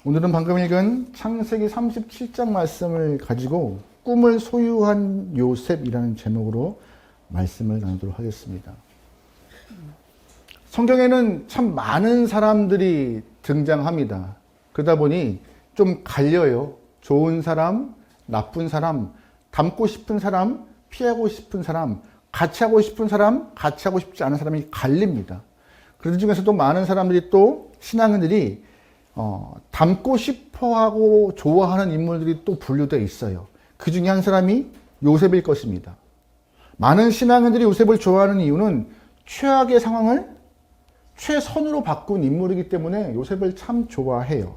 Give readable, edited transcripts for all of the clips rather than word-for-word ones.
오늘은 방금 읽은 창세기 37장 말씀을 가지고 꿈을 소유한 요셉이라는 제목으로 말씀을 나누도록 하겠습니다. 성경에는 참 많은 사람들이 등장합니다. 그러다 보니 좀 갈려요. 좋은 사람, 나쁜 사람, 닮고 싶은 사람, 피하고 싶은 사람, 같이 하고 싶은 사람, 같이 하고 싶지 않은 사람이 갈립니다. 그런 중에서도 많은 사람들이 또 신앙인들이 닮고 싶어하고 좋아하는 인물들이 또 분류되어 있어요. 그 중에 한 사람이 요셉일 것입니다. 많은 신앙인들이 요셉을 좋아하는 이유는 최악의 상황을 최선으로 바꾼 인물이기 때문에 요셉을 참 좋아해요.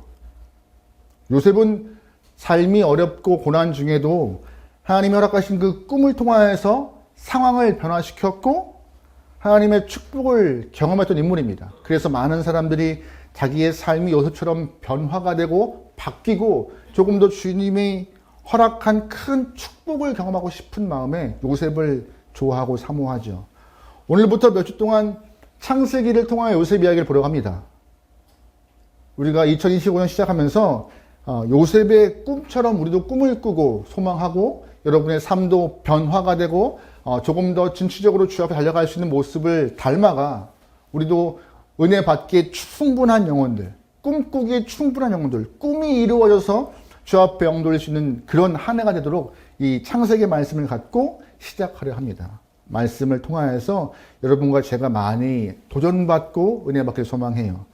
요셉은 삶이 어렵고 고난 중에도 하나님이 허락하신 그 꿈을 통하여서 상황을 변화시켰고 하나님의 축복을 경험했던 인물입니다. 그래서 많은 사람들이 자기의 삶이 요셉처럼 변화가 되고 바뀌고 조금 더 주님이 허락한 큰 축복을 경험하고 싶은 마음에 요셉을 좋아하고 사모하죠. 오늘부터 몇 주 동안 창세기를 통하여 요셉 이야기를 보려고 합니다. 우리가 2025년 시작하면서 요셉의 꿈처럼 우리도 꿈을 꾸고 소망하고 여러분의 삶도 변화가 되고 조금 더 진취적으로 주 앞에 달려갈 수 있는 모습을 닮아가 우리도 은혜 받기에 충분한 영혼들, 꿈꾸기에 충분한 영혼들, 꿈이 이루어져서 주 앞에 영돌릴 수 있는 그런 한 해가 되도록 이 창세기 말씀을 갖고 시작하려 합니다. 말씀을 통하여서 여러분과 제가 많이 도전받고 은혜 받기를 소망해요.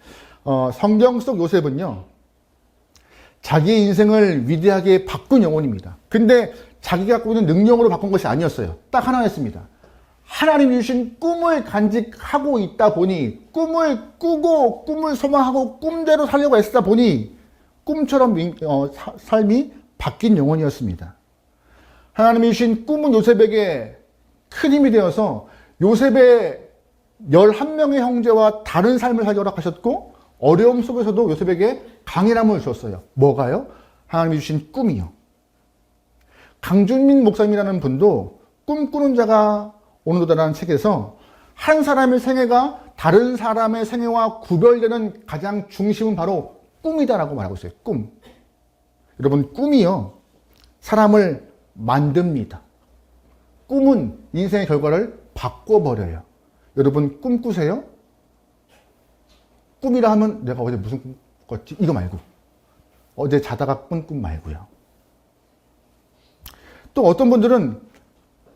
성경 속 요셉은요, 자기의 인생을 위대하게 바꾼 영혼입니다. 근데 자기가 갖고 있는 능력으로 바꾼 것이 아니었어요. 딱 하나였습니다. 하나님이 주신 꿈을 간직하고 있다 보니, 꿈을 꾸고 꿈을 소망하고 꿈대로 살려고 애쓰다 보니 꿈처럼 삶이 바뀐 영혼이었습니다. 하나님이 주신 꿈은 요셉에게 큰 힘이 되어서 요셉의 11명의 형제와 다른 삶을 살게 허락하셨고 어려움 속에서도 요셉에게 강인함을 주었어요. 뭐가요? 하나님이 주신 꿈이요. 강준민 목사님이라는 분도 꿈꾸는 자가 오는도다라는 책에서 한 사람의 생애가 다른 사람의 생애와 구별되는 가장 중심은 바로 꿈이다라고 말하고 있어요. 꿈. 여러분, 꿈이요, 사람을 만듭니다. 꿈은 인생의 결과를 바꿔버려요. 여러분, 꿈 꾸세요? 꿈이라 하면 내가 어제 무슨 꿈 꿨지? 이거 말고. 어제 자다가 꾼 꿈 말고요. 또 어떤 분들은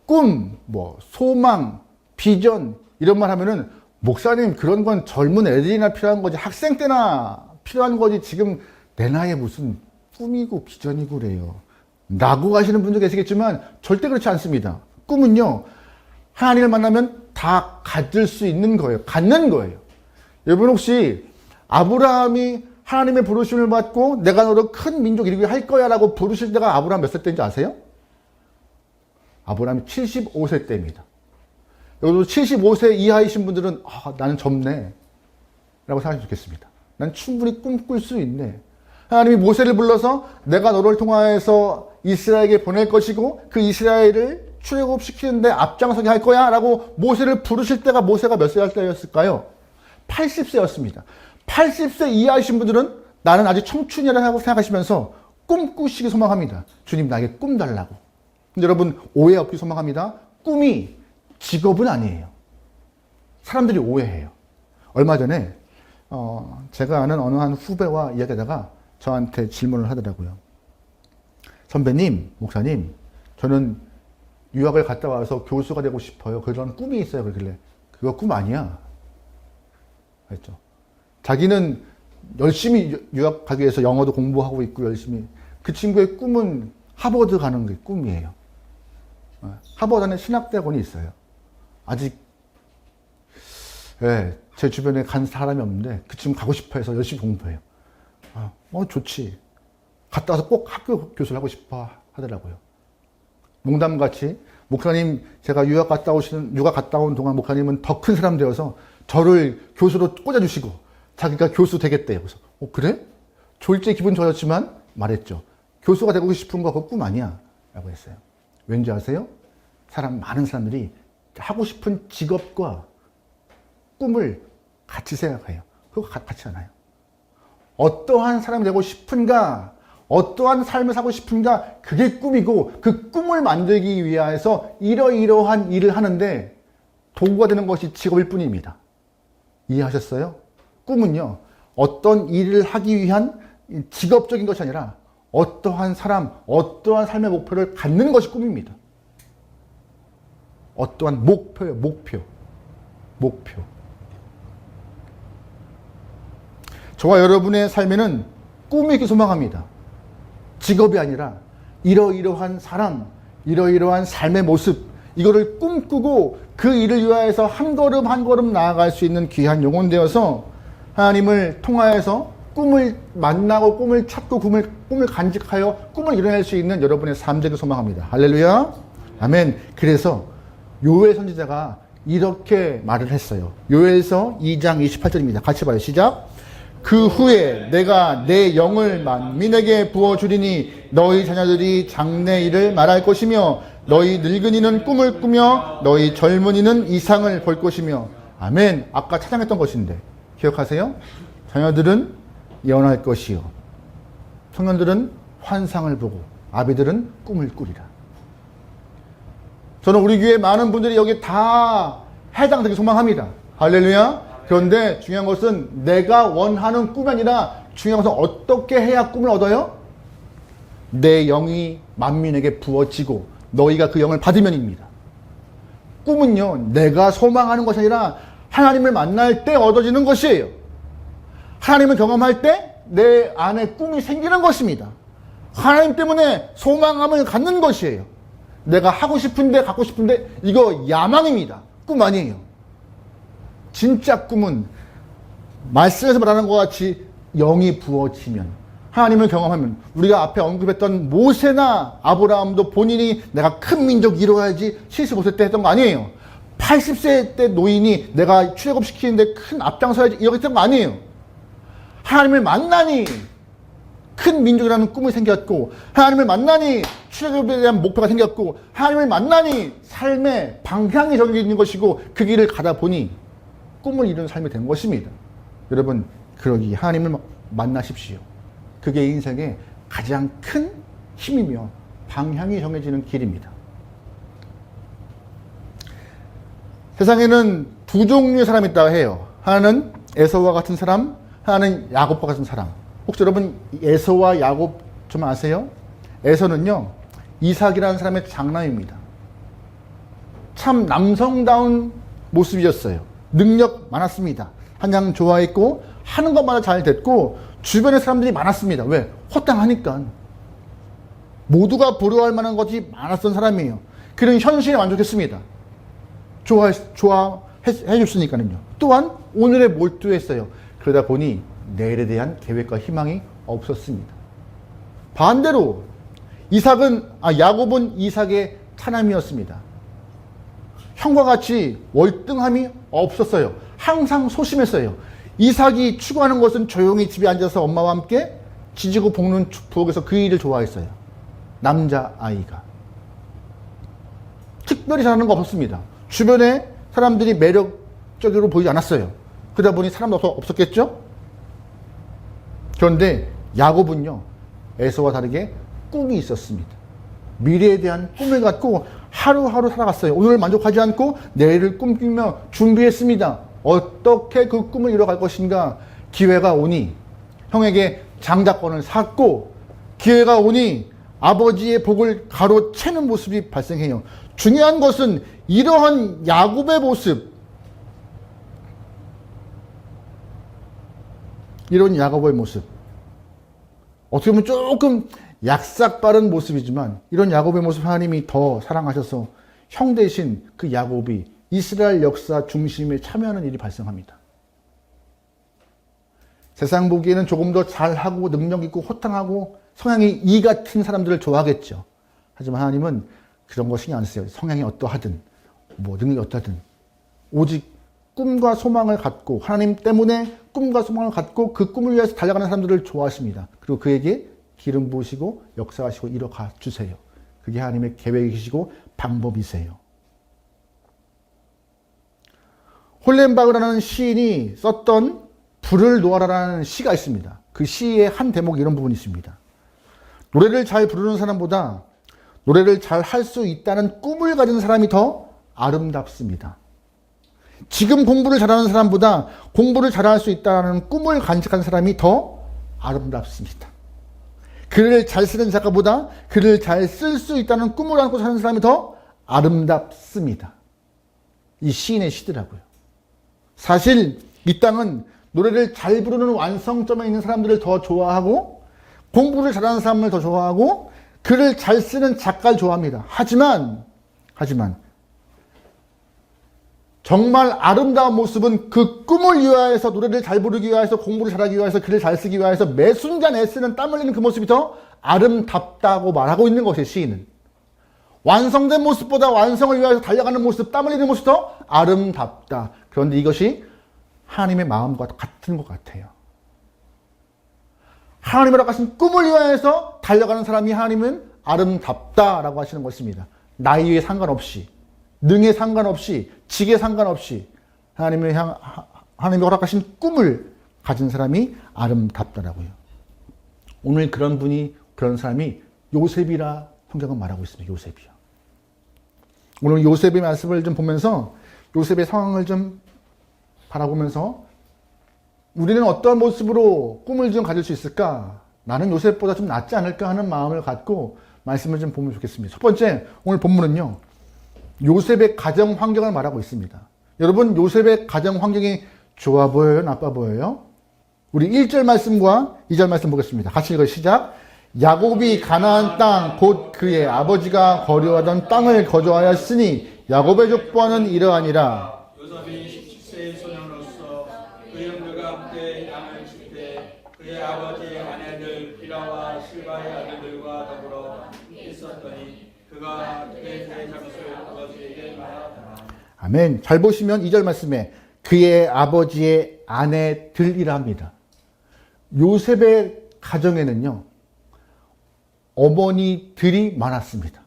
꿈, 소망, 비전 이런 말 하면은 목사님 그런 건 젊은 애들이나 필요한 거지 학생 때나 필요한 거지 지금 내 나이에 무슨 꿈이고 비전이고 그래요. 라고 하시는 분도 계시겠지만 절대 그렇지 않습니다. 꿈은요, 하나님을 만나면 다 가질 수 있는 거예요. 갖는 거예요. 여러분 혹시 아브라함이 하나님의 부르심을 받고 내가 너로 큰 민족 이루게 할 거야 라고 부르실 때가 아브라함 몇 살 때인지 아세요? 아브라함이 75세 때입니다. 여러분 75세 이하이신 분들은 나는 젊네 라고 생각하시면 좋겠습니다. 난 충분히 꿈꿀 수 있네. 하나님이 모세를 불러서 내가 너를 통하여서 이스라엘에게 보낼 것이고 그 이스라엘을 출애굽시키는데 앞장서게 할 거야 라고 모세를 부르실 때가 모세가 몇 살 때였을까요? 80세였습니다. 80세 이하이신 분들은 나는 아직 청춘이라고 생각하시면서 꿈꾸시기 소망합니다. 주님 나에게 꿈 달라고. 근데 여러분 오해 없기 소망합니다. 꿈이 직업은 아니에요. 사람들이 오해해요. 얼마 전에 제가 아는 어느 한 후배와 이야기하다가 저한테 질문을 하더라고요. 선배님, 목사님, 저는 유학을 갔다 와서 교수가 되고 싶어요. 그런 꿈이 있어요. 그러길래 그거 꿈 아니야. 그랬죠. 자기는 열심히 유학 가기 위해서 영어도 공부하고 있고 열심히. 그 친구의 꿈은 하버드 가는 게 꿈이에요. 하버드 안에 신학대학원이 있어요. 아직 제 주변에 간 사람이 없는데 그 친구 가고 싶어 해서 열심히 공부해요. 좋지. 갔다 와서 꼭 학교 교수를 하고 싶어 하더라고요. 농담같이 목사님 제가 유학 갔다 온 동안 목사님은 더 큰 사람 되어서 저를 교수로 꽂아주시고 자기가 교수 되겠대요. 그래서 그래? 졸지 기분 좋았지만 말했죠. 교수가 되고 싶은 거 그거 꿈 아니야 라고 했어요. 왠지 아세요? 많은 사람들이 하고 싶은 직업과 꿈을 같이 생각해요. 그거 같지 않아요. 어떠한 사람이 되고 싶은가, 어떠한 삶을 살고 싶은가, 그게 꿈이고 그 꿈을 만들기 위해서 이러이러한 일을 하는데 도구가 되는 것이 직업일 뿐입니다. 이해하셨어요? 꿈은요, 어떤 일을 하기 위한 직업적인 것이 아니라 어떠한 사람, 어떠한 삶의 목표를 갖는 것이 꿈입니다. 어떠한 목표예요, 목표. 저와 여러분의 삶에는 꿈이 있기 소망합니다. 직업이 아니라 이러이러한 사람, 이러이러한 삶의 모습, 이거를 꿈꾸고 그 일을 위하여서 한 걸음 한 걸음 나아갈 수 있는 귀한 영혼 되어서 하나님을 통하여서 꿈을 만나고 꿈을 찾고 꿈을 간직하여 꿈을 이뤄낼 수 있는 여러분의 삶 되길 소망합니다. 할렐루야. 아멘. 그래서 요엘 선지자가 이렇게 말을 했어요. 요엘서 2장 28절입니다. 같이 봐요. 시작. 그 후에 내가 내 영을 만민에게 부어주리니 너희 자녀들이 장래 일을 말할 것이며 너희 늙은이는 꿈을 꾸며 너희 젊은이는 이상을 볼 것이며. 아멘. 아까 찬양했던 것인데 기억하세요? 자녀들은 예언할 것이요 청년들은 환상을 보고 아비들은 꿈을 꾸리라. 저는 우리 교회 많은 분들이 여기 다 해당되기 소망합니다. 할렐루야. 그런데 중요한 것은 내가 원하는 꿈이 아니라 중요한 것은 어떻게 해야 꿈을 얻어요? 내 영이 만민에게 부어지고 너희가 그 영을 받으면입니다. 꿈은요, 내가 소망하는 것이 아니라 하나님을 만날 때 얻어지는 것이에요. 하나님을 경험할 때 내 안에 꿈이 생기는 것입니다. 하나님 때문에 소망함을 갖는 것이에요. 내가 하고 싶은데 갖고 싶은데 이거 야망입니다. 꿈 아니에요. 진짜 꿈은 말씀에서 말하는 것과 같이 영이 부어지면, 하나님을 경험하면, 우리가 앞에 언급했던 모세나 아브라함도 본인이 내가 큰 민족 이루어야지 75세 때 했던 거 아니에요. 80세 때 노인이 내가 출애굽시키는데 큰 앞장서야지 이렇게 했던 거 아니에요. 하나님을 만나니 큰 민족이라는 꿈이 생겼고, 하나님을 만나니 출애굽에 대한 목표가 생겼고, 하나님을 만나니 삶의 방향이 정해진 것이고, 그 길을 가다 보니 꿈을 이루는 삶이 된 것입니다. 여러분, 그러기 하나님을 만나십시오. 그게 인생의 가장 큰 힘이며 방향이 정해지는 길입니다. 세상에는 두 종류의 사람이 있다고 해요. 하나는 에서와 같은 사람, 하나는 야곱과 같은 사람. 혹시 여러분 에서와 야곱 좀 아세요? 에서는요, 이삭이라는 사람의 장남입니다. 참 남성다운 모습이었어요. 능력 많았습니다. 한양 좋아했고 하는 것마다 잘 됐고 주변에 사람들이 많았습니다. 왜? 허당하니까. 모두가 부러워할 만한 것이 많았던 사람이에요. 그런 현실에 만족했습니다. 좋아해 줬으니까요. 또한 오늘에 몰두했어요. 그러다 보니 내일에 대한 계획과 희망이 없었습니다. 반대로 야곱은 이삭의 차남이었습니다. 형과 같이 월등함이 없었어요. 항상 소심했어요. 이삭이 추구하는 것은 조용히 집에 앉아서 엄마와 함께 지지고 볶는 부엌에서 그 일을 좋아했어요. 남자아이가. 특별히 잘하는 거 없었습니다. 주변에 사람들이 매력적으로 보이지 않았어요. 그러다 보니 사람도 없었겠죠? 그런데 야곱은요, 에서와 다르게 꿈이 있었습니다. 미래에 대한 꿈을 갖고 하루하루 살아갔어요. 오늘을 만족하지 않고 내일을 꿈꾸며 준비했습니다. 어떻게 그 꿈을 이뤄갈 것인가. 기회가 오니 형에게 장자권을 샀고, 기회가 오니 아버지의 복을 가로채는 모습이 발생해요. 중요한 것은 이러한 야곱의 모습, 이런 야곱의 모습, 어떻게 보면 조금 약삭 빠른 모습이지만 이런 야곱의 모습 하나님이 더 사랑하셔서 형 대신 그 야곱이 이스라엘 역사 중심에 참여하는 일이 발생합니다. 세상 보기에는 조금 더 잘하고 능력 있고 호탕하고 성향이 이 같은 사람들을 좋아하겠죠. 하지만 하나님은 그런 거 신경 안 쓰세요. 성향이 어떠하든 능력이 어떠하든 오직 꿈과 소망을 갖고, 하나님 때문에 꿈과 소망을 갖고 그 꿈을 위해서 달려가는 사람들을 좋아하십니다. 그리고 그에게 기름 부으시고 역사하시고 이뤄가 주세요. 그게 하나님의 계획이시고 방법이세요. 홀렌바흐라는 시인이 썼던 불을 놓아라라는 시가 있습니다. 그 시의 한 대목에 이런 부분이 있습니다. 노래를 잘 부르는 사람보다 노래를 잘 할 수 있다는 꿈을 가진 사람이 더 아름답습니다. 지금 공부를 잘하는 사람보다 공부를 잘할 수 있다는 꿈을 간직한 사람이 더 아름답습니다. 글을 잘 쓰는 작가보다 글을 잘 쓸 수 있다는 꿈을 안고 사는 사람이 더 아름답습니다. 이 시인의 시더라고요. 사실 이 땅은 노래를 잘 부르는 완성점에 있는 사람들을 더 좋아하고 공부를 잘하는 사람을 더 좋아하고 글을 잘 쓰는 작가를 좋아합니다. 하지만 정말 아름다운 모습은 그 꿈을 위하여서 노래를 잘 부르기 위해서 공부를 잘하기 위해서 글을 잘 쓰기 위해서 매 순간 애쓰는 땀 흘리는 그 모습이 더 아름답다고 말하고 있는 것이에요. 시인은. 완성된 모습보다 완성을 위해서 달려가는 모습, 땀 흘리는 모습이 더 아름답다. 그런데 이것이 하나님의 마음과 같은 것 같아요. 하나님의 허락하신 꿈을 위하여서 달려가는 사람이 하나님은 아름답다라고 하시는 것입니다. 나이에 상관없이, 능에 상관없이, 직에 상관없이 하나님의 허락하신 꿈을 가진 사람이 아름답다라고요. 오늘 그런 사람이 요셉이라 성경은 말하고 있습니다. 요셉이요. 오늘 요셉의 말씀을 좀 보면서 요셉의 상황을 좀 바라보면서 우리는 어떤 모습으로 꿈을 좀 가질 수 있을까? 나는 요셉보다 좀 낫지 않을까 하는 마음을 갖고 말씀을 좀 보면 좋겠습니다. 첫 번째, 오늘 본문은요, 요셉의 가정 환경을 말하고 있습니다. 여러분, 요셉의 가정 환경이 좋아 보여요? 나빠 보여요? 우리 1절 말씀과 2절 말씀 보겠습니다. 같이 읽어요. 시작. 야곱이 가나안 땅, 곧 그의 아버지가 거류하던 땅을 거주하였으니 야곱의 족보는 이러하니라. 요셉이 17세의 소년으로서 그 형들과 함께 양을 칠 때 그의 아버지의 아내들 비라와 실바의 아들들과 더불어 있었더니 그가 그의 잘못을 아버지에게 말하더라. 아멘. 잘 보시면 2절 말씀에 그의 아버지의 아내들이라 합니다. 요셉의 가정에는요, 어머니들이 많았습니다.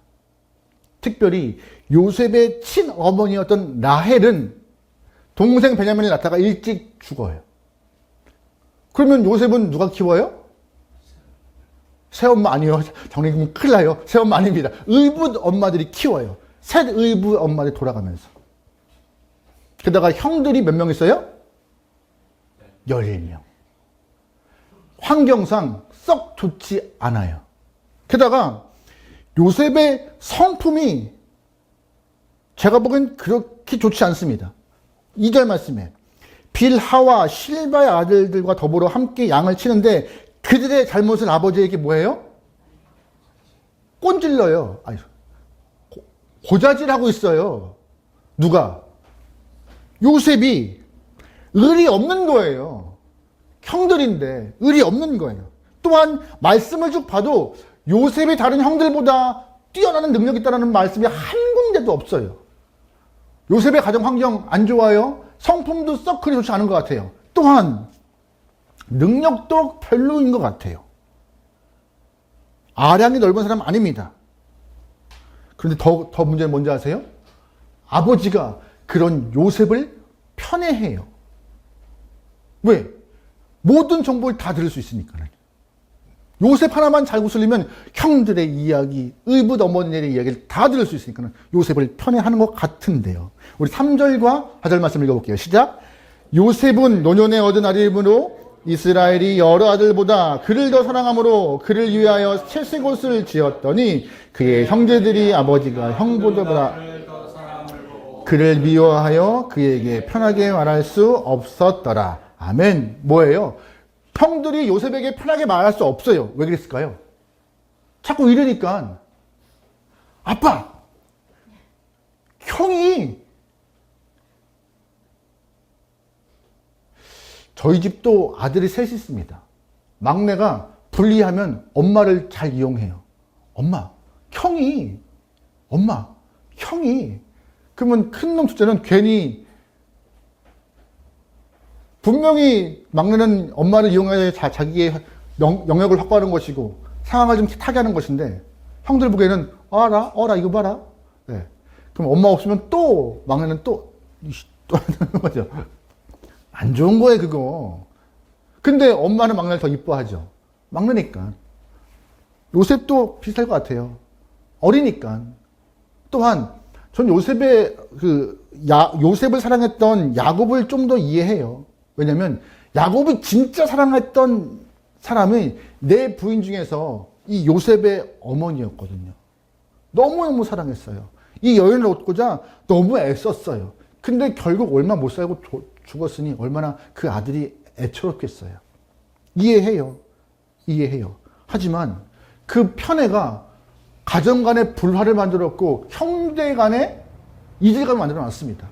특별히 요셉의 친어머니였던 라헬은 동생 베냐민을 낳다가 일찍 죽어요. 그러면 요셉은 누가 키워요? 새엄마 아니요. 장로님 큰일 나요. 새엄마 아닙니다. 의붓 엄마들이 키워요. 셋 의붓 엄마들이 돌아가면서. 게다가 형들이 몇 명 있어요? 11명. 환경상 썩 좋지 않아요. 게다가 요셉의 성품이 제가 보기엔 그렇게 좋지 않습니다. 2절 말씀에 빌하와 실바의 아들들과 더불어 함께 양을 치는데 그들의 잘못은 아버지에게 뭐예요? 꼰질러요. 아니, 고자질하고 있어요. 누가? 요셉이 의리 없는 거예요. 형들인데 의리 없는 거예요. 또한 말씀을 쭉 봐도 요셉이 다른 형들보다 뛰어나는 능력이 있다는 말씀이 한 군데도 없어요. 요셉의 가정 환경 안 좋아요. 성품도 썩 그리 좋지 않은 것 같아요. 또한 능력도 별로인 것 같아요. 아량이 넓은 사람 아닙니다. 그런데 더 문제는 뭔지 아세요? 아버지가 그런 요셉을 편애해요. 왜? 모든 정보를 다 들을 수 있으니까요. 요셉 하나만 잘 구슬리면 형들의 이야기, 의붓 어머니들의 이야기를 다 들을 수 있으니까 요셉을 편애하는 것 같은데요. 우리 3절과 4절 말씀 읽어볼게요. 시작. 요셉은 노년에 얻은 아들이므로 이스라엘이 여러 아들보다 그를 더 사랑함으로 그를 위하여 채색옷을 지었더니 그의 형제들이 아버지가 형보다 그를 미워하여 그에게 편하게 말할 수 없었더라. 아멘. 뭐예요? 형들이 요셉에게 편하게 말할 수 없어요. 왜 그랬을까요? 자꾸 이러니까 아빠, 형이 저희 집도 아들이 셋이 있습니다. 막내가 불리하면 엄마를 잘 이용해요. 엄마, 형이 그러면 큰 놈 둘째는 괜히 분명히 막내는 엄마를 이용해서 자기의 영역을 확보하는 것이고 상황을 좀 타게 하는 것인데 형들 보기에는 어라 이거 봐라. 네. 그럼 엄마 없으면 또 막내는 또 하는 거죠. 안 좋은 거예요 그거. 근데 엄마는 막내를 더 이뻐하죠. 막내니까. 요셉도 비슷할 것 같아요. 어리니까. 또한 전 요셉을 사랑했던 야곱을 좀 더 이해해요. 왜냐면 야곱이 진짜 사랑했던 사람이 내 부인 중에서 이 요셉의 어머니였거든요. 너무너무 사랑했어요. 이 여인을 얻고자 너무 애썼어요. 근데 결국 얼마 못 살고 죽었으니 얼마나 그 아들이 애처롭겠어요. 이해해요. 하지만 그 편애가 가정 간의 불화를 만들었고 형제 간의 이질감을 만들어 놨습니다.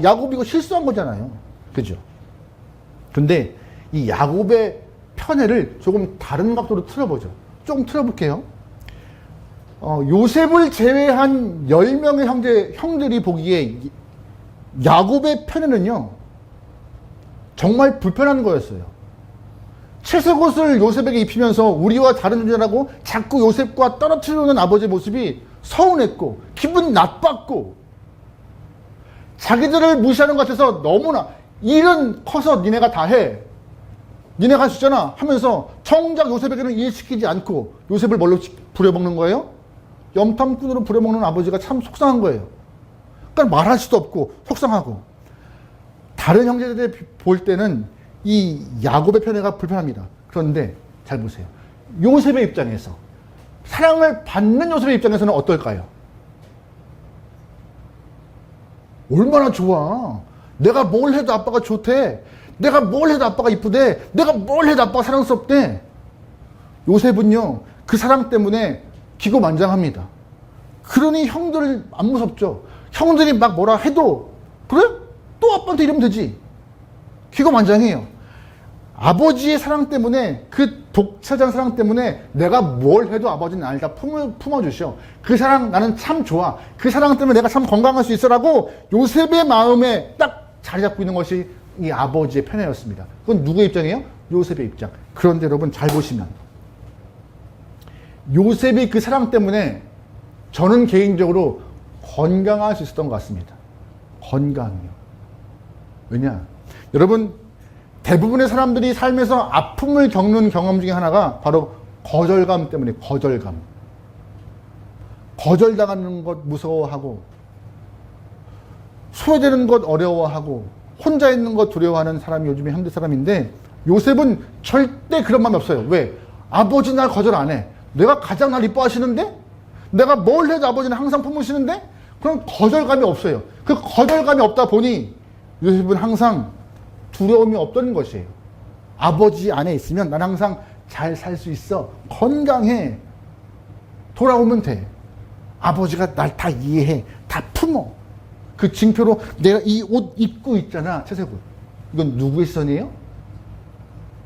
야곱 이거 실수한 거잖아요. 그죠? 근데 이 야곱의 편애를 조금 다른 각도로 틀어보죠. 조금 틀어볼게요. 요셉을 제외한 10명의 형들이 보기에 야곱의 편애는요, 정말 불편한 거였어요. 채색옷을 요셉에게 입히면서 우리와 다른 존재라고 자꾸 요셉과 떨어뜨리는 아버지의 모습이 서운했고 기분 나빴고 자기들을 무시하는 것 같아서 너무나 일은 커서 니네가 다 해. 니네가 할 수 있잖아 하면서 정작 요셉에게는 일시키지 않고 요셉을 뭘로 부려먹는 거예요? 염탐꾼으로 부려먹는 아버지가 참 속상한 거예요. 그러니까 말할 수도 없고 속상하고 다른 형제들이 볼 때는 이 야곱의 편애가 불편합니다. 그런데 잘 보세요. 요셉의 입장에서 사랑을 받는 요셉의 입장에서는 어떨까요? 얼마나 좋아. 내가 뭘 해도 아빠가 좋대. 내가 뭘 해도 아빠가 이쁘대. 내가 뭘 해도 아빠가 사랑스럽대. 요셉은요, 그 사랑 때문에 기고만장합니다. 그러니 형들을 안 무섭죠. 형들이 막 뭐라 해도 그래? 또 아빠한테 이러면 되지. 기고만장해요. 아버지의 사랑 때문에, 그 독차지한 사랑 때문에 내가 뭘 해도 아버지는 나를 다 품어주셔. 그 사랑 나는 참 좋아. 그 사랑 때문에 내가 참 건강할 수 있어라고 요셉의 마음에 딱 자리 잡고 있는 것이 이 아버지의 편애였습니다. 그건 누구의 입장이에요? 요셉의 입장. 그런데 여러분 잘 보시면 요셉이 그 사랑 때문에 저는 개인적으로 건강할 수 있었던 것 같습니다. 건강이요. 왜냐? 여러분, 대부분의 사람들이 삶에서 아픔을 겪는 경험 중에 하나가 바로 거절감 때문에 거절감. 거절당하는 것 무서워하고 소외되는 것 어려워하고 혼자 있는 것 두려워하는 사람이 요즘에 현대 사람인데 요셉은 절대 그런 마음이 없어요. 왜? 아버지 날 거절 안 해. 내가 가장 날 이뻐하시는데? 내가 뭘 해도 아버지는 항상 품으시는데? 그럼 거절감이 없어요. 그 거절감이 없다 보니 요셉은 항상 두려움이 없던 것이에요. 아버지 안에 있으면 난 항상 잘 살 수 있어. 건강해. 돌아오면 돼. 아버지가 날 다 이해해. 다 품어. 그 징표로 내가 이 옷 입고 있잖아. 채색 옷. 이건 누구의 시선이에요?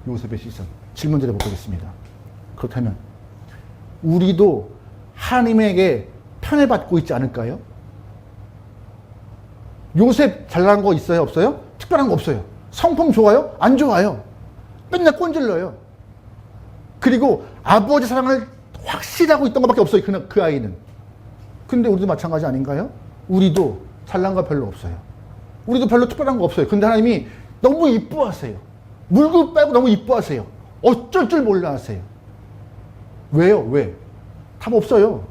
요셉의 시선. 질문 드려보겠습니다. 그렇다면 우리도 하나님에게 편애받고 있지 않을까요? 요셉 잘난 거 있어요? 없어요? 특별한 거 없어요. 성품 좋아요? 안 좋아요. 맨날 꼰질러요. 그리고 아버지 사랑을 확실하고 있던 것밖에 없어요. 그 아이는. 근데 우리도 마찬가지 아닌가요? 우리도 잘난 거 별로 없어요. 우리도 별로 특별한 거 없어요. 근데 하나님이 너무 이뻐하세요. 물고 빼고 너무 이뻐하세요. 어쩔 줄 몰라 하세요. 왜요? 왜? 답 없어요.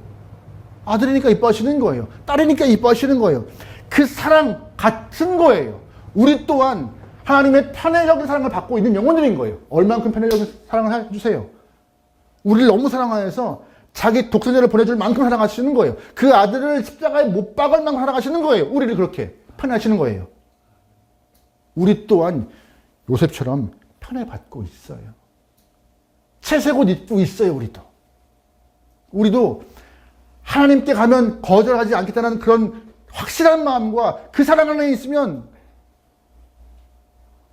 아들이니까 이뻐하시는 거예요. 딸이니까 이뻐하시는 거예요. 그 사랑 같은 거예요. 우리 또한 하나님의 편애적인 사랑을 받고 있는 영혼들인 거예요. 얼만큼 편애적인 사랑을 해주세요. 우리를 너무 사랑하여서 자기 독생자를 보내줄 만큼 사랑하시는 거예요. 그 아들을 십자가에 못 박을 만큼 사랑하시는 거예요. 우리를 그렇게 편애하시는 거예요. 우리 또한 요셉처럼 편애받고 있어요. 채색옷 입고 있어요. 우리도 하나님께 가면 거절하지 않겠다는 그런 확실한 마음과 그 사랑 안에 있으면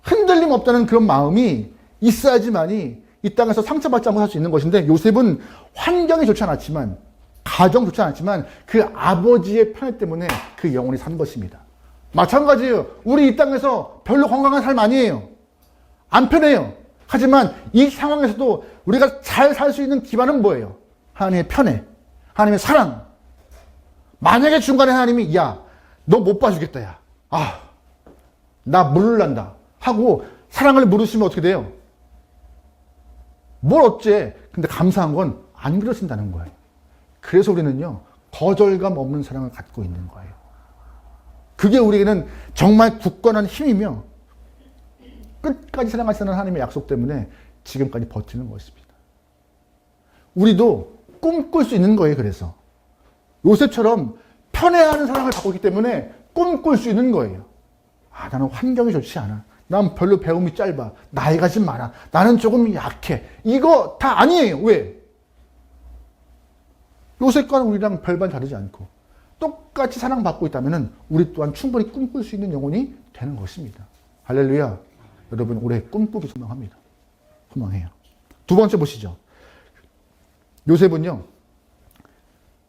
흔들림 없다는 그런 마음이 있어야지만이 이 땅에서 상처받지 않고 살 수 있는 것인데 요셉은 환경이 좋지 않았지만 가정 좋지 않았지만 그 아버지의 편애 때문에 그 영혼이 산 것입니다. 마찬가지예요. 우리 이 땅에서 별로 건강한 삶 아니에요. 안 편해요. 하지만 이 상황에서도 우리가 잘 살 수 있는 기반은 뭐예요? 하나님의 편애, 하나님의 사랑. 만약에 중간에 하나님이 야, 너 못 봐주겠다 야. 나 물을난다 하고 사랑을 물으시면 어떻게 돼요? 뭘 어째? 근데 감사한 건 안 그러신다는 거예요. 그래서 우리는요, 거절감 없는 사랑을 갖고 있는 거예요. 그게 우리에게는 정말 굳건한 힘이며 끝까지 사랑하시는 하나님의 약속 때문에 지금까지 버티는 것입니다. 우리도 꿈꿀 수 있는 거예요. 그래서 요셉처럼 편애하는 사랑을 받고 있기 때문에 꿈꿀 수 있는 거예요. 아, 나는 환경이 좋지 않아. 난 별로 배움이 짧아. 나이가 좀 많아. 나는 조금 약해. 이거 다 아니에요. 왜? 요셉과는 우리랑 별반 다르지 않고 똑같이 사랑받고 있다면 우리 또한 충분히 꿈꿀 수 있는 영혼이 되는 것입니다. 할렐루야. 여러분, 올해 꿈꾸기 소망합니다. 소망해요. 두 번째 보시죠. 요셉은요,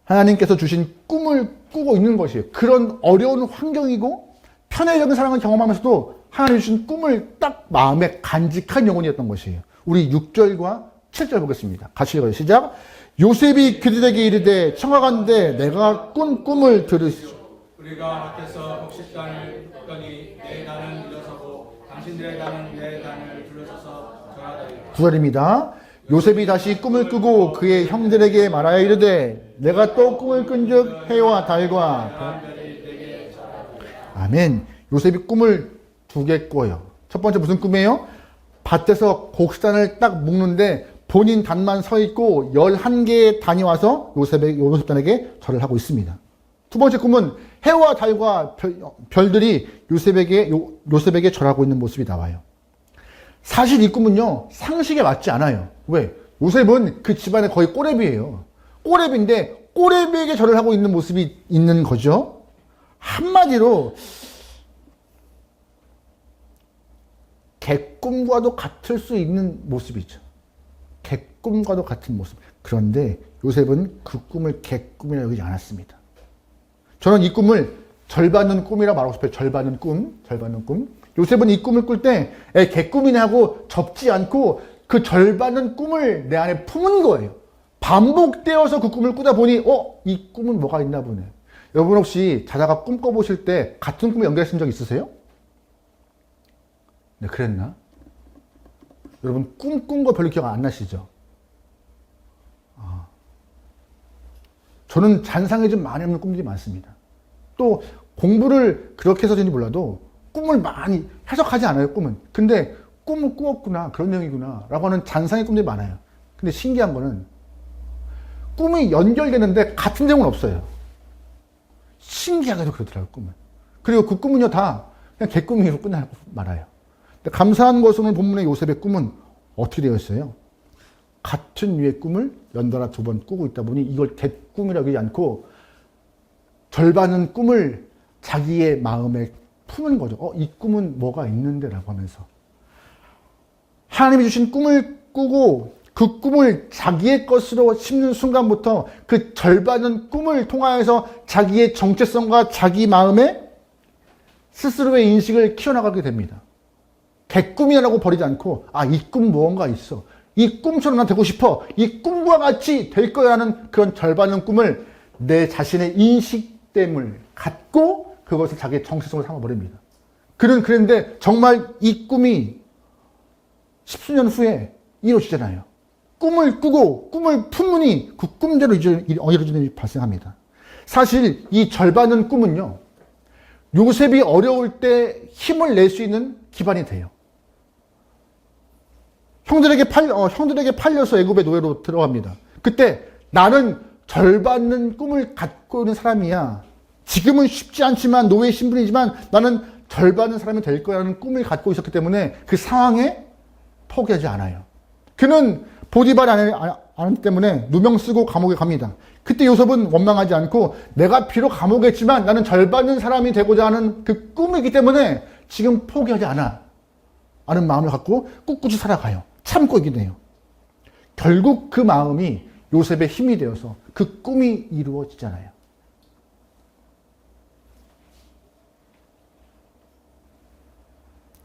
하나님께서 주신 꿈을 꾸고 있는 것이에요. 그런 어려운 환경이고 편애적인 사랑을 경험하면서도 하나님 주신 꿈을 딱 마음에 간직한 영혼이었던 것이에요. 우리 6절과 7절 보겠습니다. 같이 읽어요. 시작. 요셉이 그들에게 이르되 청하건대 내가 꾼 꿈을 들으시오. 우리가 밖에서 곡식단을 걷더니 내 단은 일어서고 당신들의 단은 내 단을 둘러서서 전하더이다. 9절입니다. 요셉이 다시 꿈을 꾸고 그의 형들에게 말하여 이르되 내가 또 꿈을 꾼즉 해와 달과 아멘. 요셉이 꿈을 두 개 꿔요. 첫 번째 무슨 꿈이에요? 밭에서 곡식단을 딱 묶는데 본인 단만 서 있고 11개의 단이 와서 요셉단에게 절을 하고 있습니다. 두 번째 꿈은 해와 달과 별들이 요셉에게 절하고 있는 모습이 나와요. 사실 이 꿈은요, 상식에 맞지 않아요. 왜? 요셉은 그 집안의 거의 꼬레비예요. 꼬레비인데 꼬레비에게 절을 하고 있는 모습이 있는 거죠. 한마디로 객꿈과도 같을 수 있는 모습이죠. 객꿈과도 같은 모습. 그런데 요셉은 그 꿈을 객꿈이라 여기지 않았습니다. 저는 이 꿈을 절받는 꿈이라 말하고 싶어요. 절받는 꿈. 요셉은 이 꿈을 꿀 때 객꿈이네 하고 접지 않고 그 절받는 꿈을 내 안에 품은 거예요. 반복되어서 그 꿈을 꾸다 보니 이 꿈은 뭐가 있나 보네. 여러분 혹시 자다가 꿈 꿔보실 때 같은 꿈에 연결하신 적 있으세요? 네, 그랬나? 여러분 꿈 꾼 거 별로 기억 안 나시죠? 저는 잔상이 좀 많이 없는 꿈들이 많습니다. 또 공부를 그렇게 해서인지 몰라도 꿈을 많이 해석하지 않아요, 꿈은. 근데 꿈을 꾸었구나, 그런 내용이구나 라고 하는 잔상의 꿈들이 많아요. 근데 신기한 거는 꿈이 연결되는데 같은 내용은 없어요. 신기하게도 그렇더라고요, 꿈은. 그리고 그 꿈은요, 다 그냥 개꿈으로 끝나고 말아요. 근데 감사한 것은 오늘 본문의 요셉의 꿈은 어떻게 되어 있어요? 같은 류의 꿈을 연달아 2번 꾸고 있다 보니 이걸 개꿈이라고 하지 않고 절반은 꿈을 자기의 마음에 품은 거죠. 이 꿈은 뭐가 있는데 라고 하면서 하나님이 주신 꿈을 꾸고 그 꿈을 자기의 것으로 심는 순간부터 그 절반은 꿈을 통하여서 자기의 정체성과 자기 마음에 스스로의 인식을 키워나가게 됩니다. 개꿈이라고 버리지 않고 이 꿈 무언가 있어. 이 꿈처럼 난 되고 싶어. 이 꿈과 같이 될 거야 하는 그런 절반은 꿈을 내 자신의 인식됨을 갖고 그것을 자기의 정체성으로 삼아버립니다. 그는 그런데 정말 이 꿈이 10수년 후에 이루어지잖아요. 꿈을 꾸고 꿈을 품으니 그 꿈대로 이루어지는 일이 발생합니다. 사실 이 절반은 꿈은요, 요셉이 어려울 때 힘을 낼 수 있는 기반이 돼요. 형들에게 팔려서 애굽의 노예로 들어갑니다. 그때 나는 절받는 꿈을 갖고 있는 사람이야. 지금은 쉽지 않지만 노예 신분이지만 나는 절받는 사람이 될 거라는 꿈을 갖고 있었기 때문에 그 상황에 포기하지 않아요. 그는 보디발 아내 때문에 누명 쓰고 감옥에 갑니다. 그때 요셉은 원망하지 않고 내가 비록 감옥에 있지만 나는 절받는 사람이 되고자 하는 그 꿈이기 때문에 지금 포기하지 않아. 라는 마음을 갖고 꿋꿋이 살아가요. 참고 있긴 해요. 결국 그 마음이 요셉의 힘이 되어서 그 꿈이 이루어지잖아요.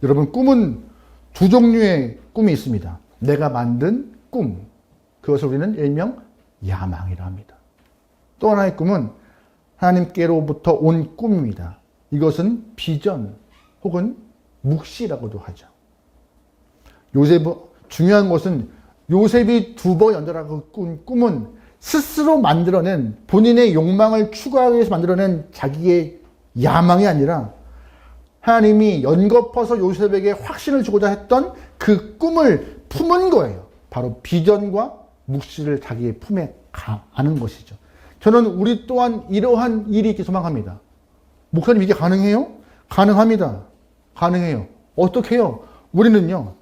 여러분, 꿈은 두 종류의 꿈이 있습니다. 내가 만든 꿈, 그것을 우리는 일명 야망이라 합니다. 또 하나의 꿈은 하나님께로부터 온 꿈입니다. 이것은 비전 혹은 묵시라고도 하죠. 요셉, 중요한 것은 요셉이 두 번 연달아 꾼 꿈은 스스로 만들어낸 본인의 욕망을 추구하기 위해서 만들어낸 자기의 야망이 아니라 하나님이 연거퍼서 요셉에게 확신을 주고자 했던 그 꿈을 품은 거예요. 바로 비전과 묵시를 자기의 품에 가는 것이죠. 저는 우리 또한 이러한 일이 있기 소망합니다. 목사님 이게 가능해요? 가능합니다. 가능해요. 어떻게 해요? 우리는요.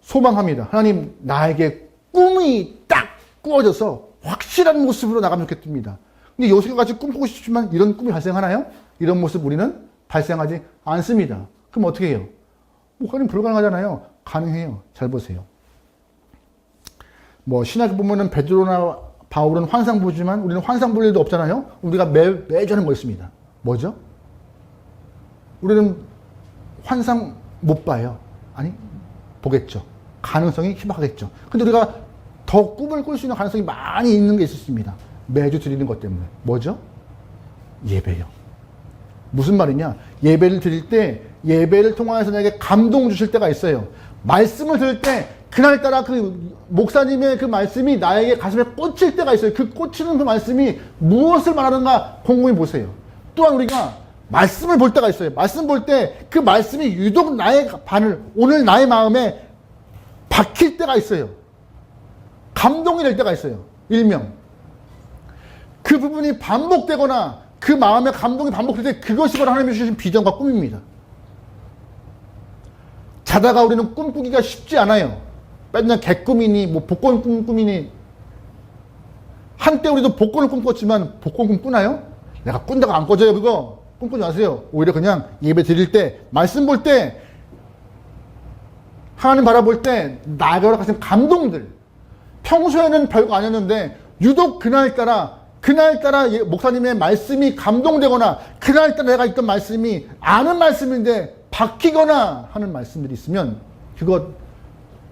소망합니다. 하나님 나에게 꿈이 딱 꾸어져서 확실한 모습으로 나가면 좋겠습니다. 근데 요셉과 같이 꿈꾸고 싶지만 이런 꿈이 발생하나요? 이런 모습 우리는 발생하지 않습니다. 그럼 어떻게 해요? 목사님 불가능하잖아요. 가능해요. 잘 보세요. 뭐 신학에 보면은 베드로나 바울은 환상 보지만 우리는 환상 볼 일도 없잖아요. 우리가 매주 하는 거 있습니다. 뭐죠? 우리는 환상 못 봐요. 아니 보겠죠. 가능성이 희박하겠죠. 근데 우리가 더 꿈을 꿀 수 있는 가능성이 많이 있는 게 있었습니다. 매주 드리는 것 때문에. 뭐죠? 예배요. 무슨 말이냐? 예배를 드릴 때 예배를 통해서 내게 감동 주실 때가 있어요. 말씀을 들을 때 그날따라 그 목사님의 그 말씀이 나에게 가슴에 꽂힐 때가 있어요. 그 꽂히는 그 말씀이 무엇을 말하는가 곰곰이 보세요. 또한 우리가 말씀을 볼 때가 있어요. 말씀 볼 때 그 말씀이 유독 나의 오늘 나의 마음에 박힐 때가 있어요. 감동이 될 때가 있어요. 일명 그 부분이 반복되거나 그 마음의 감동이 반복될 때 그것이 바로 하나님이 주신 비전과 꿈입니다. 자다가 우리는 꿈꾸기가 쉽지 않아요. 맨날 개꿈이니 뭐 복권 꿈이니 한때 우리도 복권을 꿈꿨지만 복권 꿈 꾸나요? 내가 꾼다고 안 꺼져요. 그거 꿈꾸지 마세요. 오히려 그냥 예배 드릴 때 말씀 볼 때 하나님 바라볼 때 나에게 허락하신 감동들 평소에는 별거 아니었는데 유독 그날따라 목사님의 말씀이 감동되거나 그날따라 내가 읽던 말씀이 아는 말씀인데 바뀌거나 하는 말씀들이 있으면 그것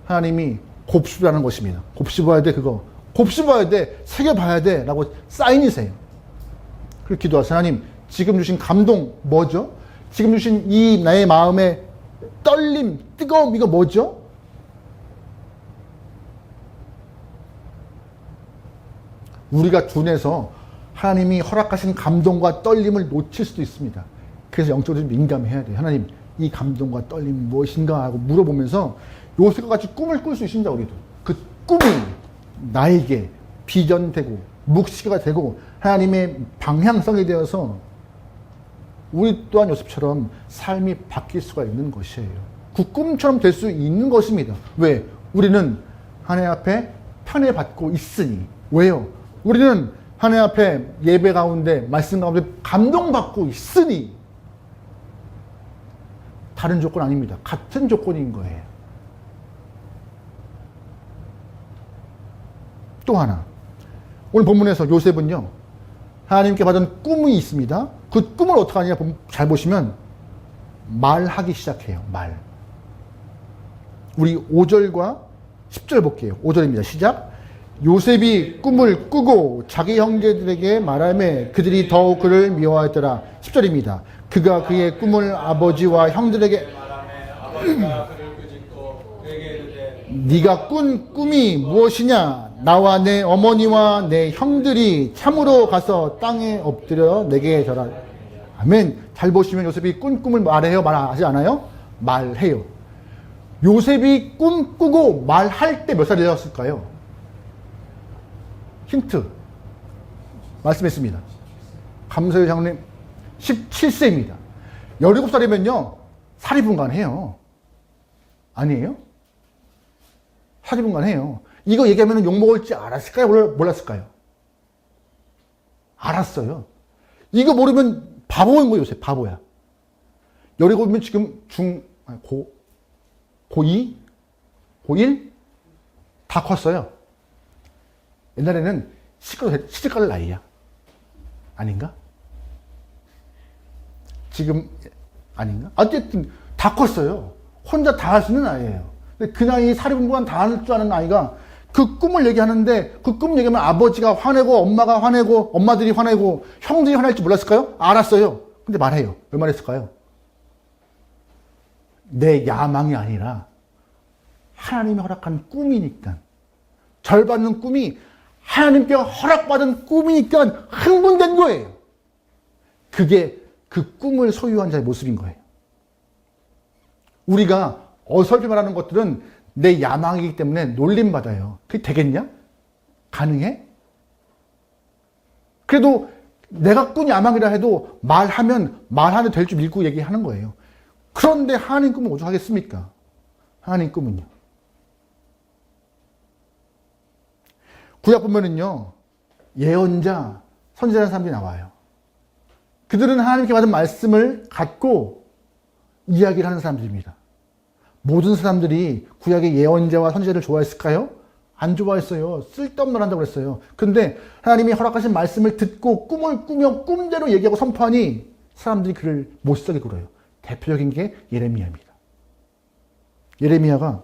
하나님이 곱씹으라는 것입니다. 곱씹어야 돼 그거. 곱씹어야 돼. 새겨봐야 돼 라고 사인이세요. 그리고 기도하세요. 하나님 지금 주신 감동 뭐죠? 지금 주신 이 나의 마음의 떨림, 뜨거움 이거 뭐죠? 우리가 둔해서 하나님이 허락하신 감동과 떨림을 놓칠 수도 있습니다. 그래서 영적으로 좀 민감해야 돼요. 하나님 이 감동과 떨림이 무엇인가 하고 물어보면서 요셉과 같이 꿈을 꿀 수 있습니다. 우리도. 그 꿈이 나에게 비전되고 묵시가 되고 하나님의 방향성이 되어서 우리 또한 요셉처럼 삶이 바뀔 수가 있는 것이에요. 그 꿈처럼 될 수 있는 것입니다. 왜? 우리는 하나님 앞에 편애받고 있으니. 왜요? 우리는 하나님 앞에 예배 가운데 말씀 가운데 감동받고 있으니. 다른 조건 아닙니다. 같은 조건인 거예요. 또 하나 오늘 본문에서 요셉은요 하나님께 받은 꿈이 있습니다. 그 꿈을 어떻게 하느냐 잘 보시면 말하기 시작해요. 말. 우리 5절과 10절 볼게요. 5절입니다. 시작. 요셉이 꿈을 꾸고 자기 형제들에게 말하며 그들이 더욱 그를 미워하였더라. 10절입니다. 그가 그의 꿈을 아버지와 형들에게 네가 꾼 꿈이 무엇이냐? 나와 내 어머니와 내 형들이 참으로 가서 땅에 엎드려 내게 절하. 아멘. 잘 보시면 요셉이 꾼 꿈을 말해요? 말하지 않아요? 말해요. 요셉이 꿈꾸고 말할 때 몇 살이었을까요? 힌트 말씀했습니다. 감사해요 장로님. 17세입니다. 17살이면요 사리분간해요. 아니에요? 사리분간해요. 이거 얘기하면 욕먹을지 알았을까요? 몰랐을까요? 알았어요. 이거 모르면 바보인 거예요. 요새 바보야. 17이면 지금 고2? 고1? 다 컸어요. 옛날에는 시집 갈 나이야. 아닌가? 지금 아닌가? 어쨌든 다 컸어요. 혼자 다 할 수 있는 아이예요. 근데 그 나이 사리분간 다 할 줄 아는 아이가 그 꿈을 얘기하는데 그 꿈 얘기하면 아버지가 화내고 엄마가 화내고 엄마들이 화내고 형들이 화낼지 몰랐을까요? 알았어요. 근데 말해요. 왜 말했을까요? 내 야망이 아니라 하나님이 허락한 꿈이니까. 절 받는 꿈이 하나님께 허락받은 꿈이니까 흥분된 거예요. 그게 그 꿈을 소유한 자의 모습인 거예요. 우리가 어설프게 말하는 것들은 내 야망이기 때문에 놀림받아요. 그게 되겠냐? 가능해? 그래도 내가 꾼 야망이라 해도 말하면 말하면 될 줄 믿고 얘기하는 거예요. 그런데 하나님 꿈은 오죽하겠습니까? 하나님 꿈은요. 구약 보면은요, 예언자, 선지자라는 사람들이 나와요. 그들은 하나님께 받은 말씀을 갖고 이야기를 하는 사람들입니다. 모든 사람들이 구약의 예언자와 선지자를 좋아했을까요? 안 좋아했어요. 쓸데없는 말 한다고 그랬어요. 근데 하나님이 허락하신 말씀을 듣고 꿈을 꾸며 꿈대로 얘기하고 선포하니 사람들이 그를 못살게 굴어요. 대표적인 게 예레미야입니다. 예레미야가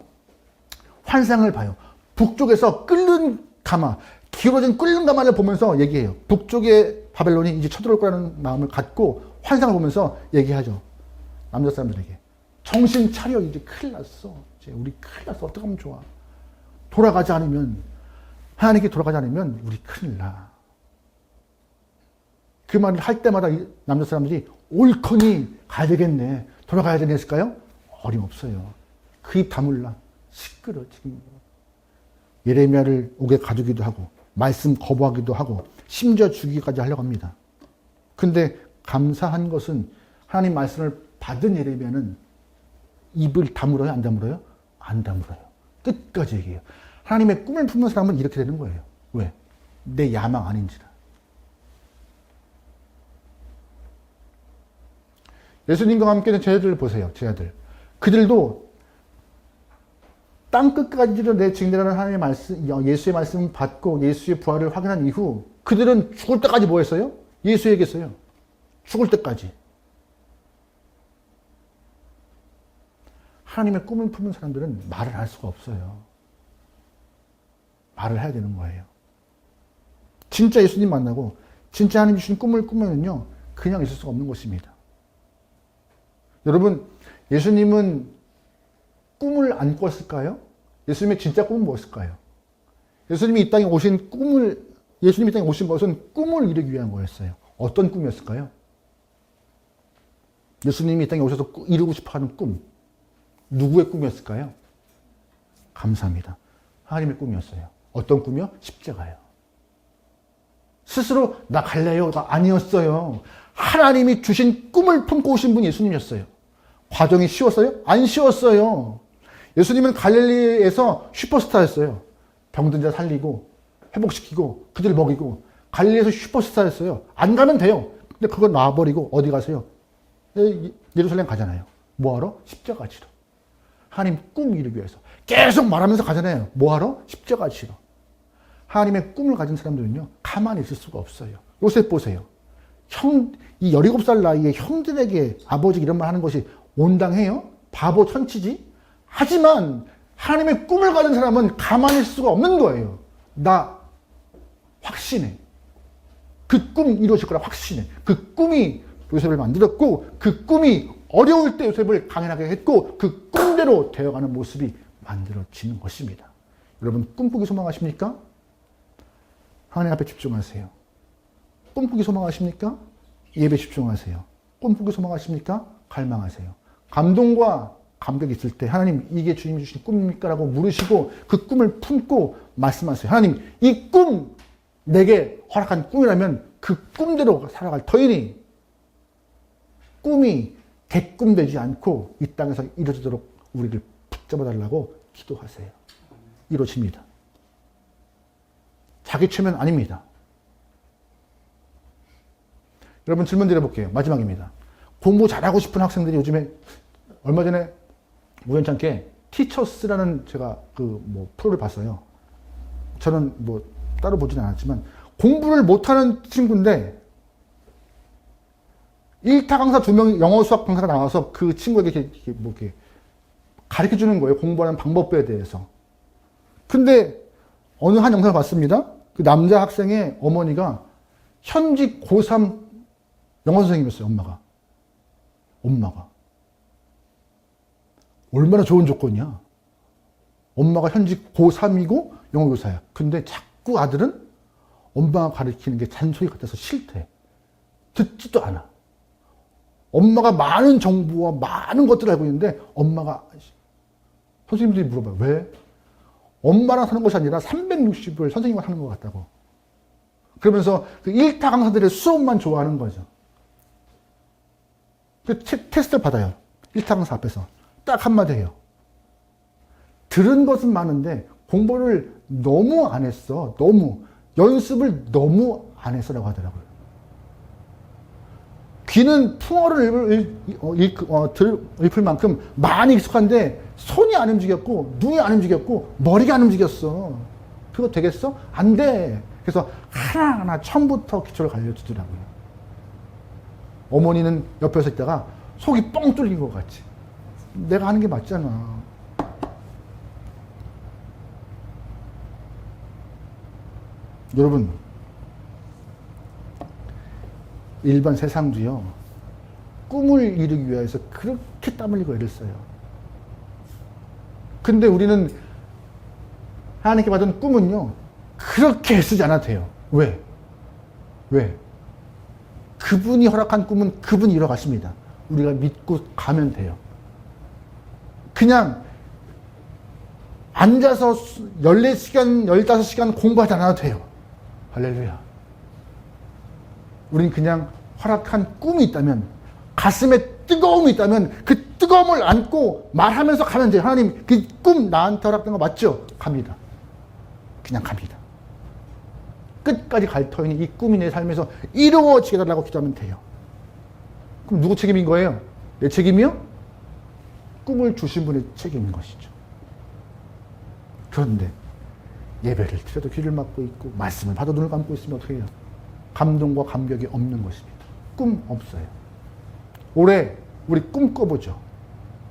환상을 봐요. 북쪽에서 끓는 가마, 기울어진 끓는 가마를 보면서 얘기해요. 북쪽의 바벨론이 이제 쳐들어올 거라는 마음을 갖고 환상을 보면서 얘기하죠. 남자 사람들에게. 정신 차려. 이제 큰일 났어. 이제 우리 큰일 났어. 어떻게 하면 좋아. 돌아가지 않으면, 하나님께 돌아가지 않으면 우리 큰일 나. 그 말을 할 때마다 남자 사람들이 옳거니 가야 되겠네. 돌아가야 되겠 했을까요? 어림없어요. 그 입 다물라. 시끄러 지금. 예레미야를 옥에 가두기도 하고 말씀 거부하기도 하고 심지어 죽이기까지 하려고 합니다. 근데 감사한 것은 하나님 말씀을 받은 예레미야는 입을 다물어요? 안 다물어요? 안 다물어요. 끝까지 얘기해요. 하나님의 꿈을 품는 사람은 이렇게 되는 거예요. 왜? 내 야망 아닌지라. 예수님과 함께는 제 아들 보세요. 제 아들. 그들도 땅 끝까지로 내 증인이라는 하나님의 말씀, 예수의 말씀을 받고 예수의 부활을 확인한 이후 그들은 죽을 때까지 뭐 했어요? 예수 얘기했어요. 죽을 때까지. 하나님의 꿈을 품은 사람들은 말을 할 수가 없어요. 말을 해야 되는 거예요. 진짜 예수님 만나고 진짜 하나님 주신 꿈을 꾸면요 그냥 있을 수가 없는 것입니다. 여러분, 예수님은 꿈을 안 꿨을까요? 예수님의 진짜 꿈은 뭐였을까요? 예수님이 이 땅에 오신 예수님이 이 땅에 오신 것은 꿈을 이루기 위한 거였어요. 어떤 꿈이었을까요? 예수님이 이 땅에 오셔서 이루고 싶어 하는 꿈. 누구의 꿈이었을까요? 감사합니다. 하나님의 꿈이었어요. 어떤 꿈이요? 십자가요. 스스로 나 갈래요가 아니었어요. 하나님이 주신 꿈을 품고 오신 분이 예수님이었어요. 과정이 쉬웠어요? 안 쉬웠어요. 예수님은 갈릴리에서 슈퍼스타였어요. 병든 자 살리고 회복시키고 그들 먹이고 갈릴리에서 슈퍼스타였어요. 안 가면 돼요. 근데 그걸 놔버리고 어디 가세요? 예루살렘 가잖아요. 뭐하러? 십자가 지러. 하나님 꿈 이루기 위해서 계속 말하면서 가잖아요. 뭐하러? 십자가 지러. 하나님의 꿈을 가진 사람들은요 가만히 있을 수가 없어요. 요셉 보세요. 이 17살 나이에 형들에게 아버지 이런 말 하는 것이 온당해요? 바보 천치지? 하지만 하나님의 꿈을 가진 사람은 가만히 있을 수가 없는 거예요. 나 확신해. 그 꿈 이루어질 거라 확신해. 그 꿈이 요셉을 만들었고 그 꿈이 어려울 때 요셉을 강인하게 했고 그 꿈대로 되어가는 모습이 만들어지는 것입니다. 여러분 꿈꾸기 소망하십니까? 하나님 앞에 집중하세요. 꿈꾸기 소망하십니까? 예배 집중하세요. 꿈꾸기 소망하십니까? 갈망하세요. 감동과 감격이 있을 때 하나님 이게 주님이 주신 꿈입니까? 라고 물으시고 그 꿈을 품고 말씀하세요. 하나님 이 꿈 내게 허락한 꿈이라면 그 꿈대로 살아갈 터이니 꿈이 개꿈 되지 않고 이 땅에서 이루어지도록 우리를 붙잡아 달라고 기도하세요. 이루어집니다. 자기 최면 아닙니다. 여러분 질문 드려볼게요. 마지막입니다. 공부 잘하고 싶은 학생들이 요즘에 얼마 전에 우연찮게 티처스라는 제가 프로를 봤어요. 저는 따로 보지는 않았지만 공부를 못하는 친구인데 1타 강사 2명이 영어 수학 강사가 나와서 그 친구에게 이렇게 가르쳐 주는 거예요. 공부하는 방법에 대해서. 근데 어느 한 영상을 봤습니다. 그 남자 학생의 어머니가 현직 고3 영어 선생님이었어요. 엄마가. 얼마나 좋은 조건이야. 엄마가 현직 고3이고 영어 교사야. 근데 자꾸 아들은 엄마가 가르치는 게 잔소리 같아서 싫대. 듣지도 않아. 엄마가 많은 정보와 많은 것들을 알고 있는데 엄마가 선생님들이 물어봐요. 왜? 엄마랑 사는 것이 아니라 360을 선생님과 사는 것 같다고. 그러면서 그 1타 강사들의 수업만 좋아하는 거죠. 그 테스트를 받아요. 1타 강사 앞에서. 딱 한마디 해요. 들은 것은 많은데 공부를 너무 안 했어. 너무. 연습을 너무 안 했어라고 하더라고요. 귀는 풍어를 읊을 만큼 많이 익숙한데 손이 안 움직였고 눈이 안 움직였고 머리가 안 움직였어. 그거 되겠어? 안 돼. 그래서 하나하나 처음부터 기초를 가르쳐주더라고요. 어머니는 옆에서 있다가 속이 뻥 뚫린 것 같지. 내가 하는 게 맞잖아. 여러분, 일반 세상도요, 꿈을 이루기 위해서 그렇게 땀 흘리고 애를 써요. 근데 우리는 하나님께 받은 꿈은요, 그렇게 애쓰지 않아도 돼요. 왜? 그분이 허락한 꿈은 그분이 이뤄가십니다. 우리가 믿고 가면 돼요. 그냥 앉아서 14시간, 15시간 공부하지 않아도 돼요. 할렐루야. 우린 그냥 허락한 꿈이 있다면, 가슴에 뜨거움이 있다면 그 뜨거움을 안고 말하면서 가면 돼요. 하나님, 그 꿈 나한테 허락된 거 맞죠? 갑니다. 그냥 갑니다. 끝까지 갈 터이니 이 꿈이 내 삶에서 이루어지게 해달라고 기도하면 돼요. 그럼 누구 책임인 거예요? 내 책임이요? 꿈을 주신 분의 책임인 것이죠. 그런데 예배를 드려도 귀를 막고 있고 말씀을 받아 눈을 감고 있으면 어떻게 해요? 감동과 감격이 없는 것입니다. 꿈 없어요. 올해 우리 꿈 꿔보죠.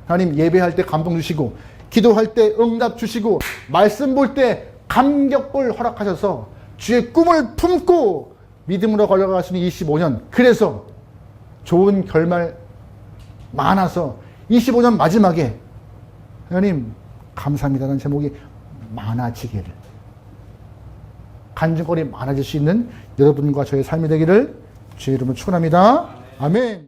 하나님, 예배할 때 감동 주시고 기도할 때 응답 주시고 말씀 볼 때 감격을 허락하셔서 주의 꿈을 품고 믿음으로 걸어갈 수 있는 25년, 그래서 좋은 결말 많아서 25년 마지막에 하나님 감사합니다라는 제목이 많아지기를, 간증거리 많아질 수 있는 여러분과 저의 삶이 되기를 주의 이름으로 축원합니다. 아멘.